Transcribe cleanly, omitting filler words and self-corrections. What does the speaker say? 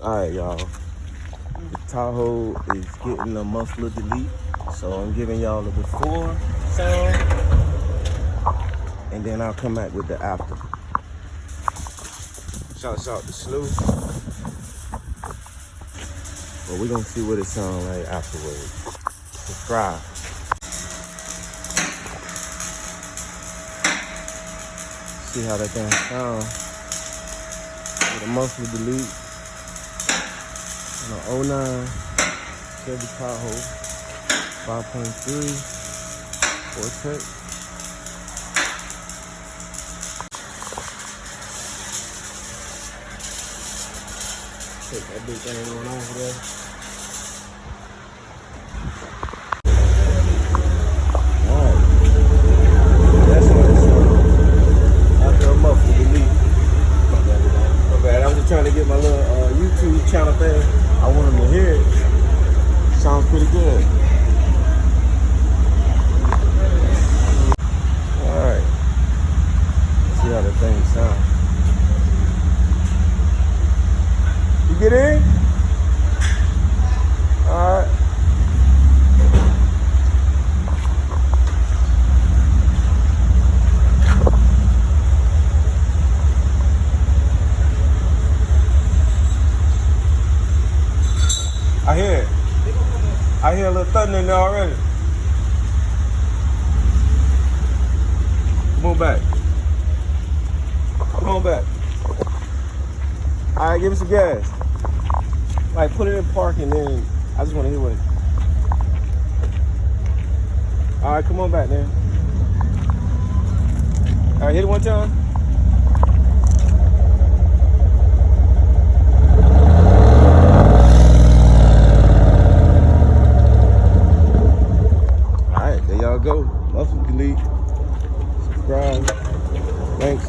Alright, y'all. The Tahoe is getting a muffler delete. So I'm giving y'all the before sound. And then I'll come back with the after. Shouts out to Slew. But we're gonna see what it sounds like afterwards. Subscribe. See how that thing sounds. With a muffler delete. On an 09 Chevy Tahoe 5.3 Vortex. Take that big thing going on over there. Alright. That's how it sounds. After a muffler delete. My bad. I'm just trying to get my little YouTube channel thing. I want them to hear it. Sounds pretty good. Alright. See how the thing sounds. You get in? Alright. I hear it. I hear a little thunder in there already. Come on back. Come on back. Alright, give us some gas. Like, put it in park and then I just want to hear what it. Alright, come on back then. Alright, hit it one time. Alright, there y'all go. Muffler delete. Subscribe. Thanks.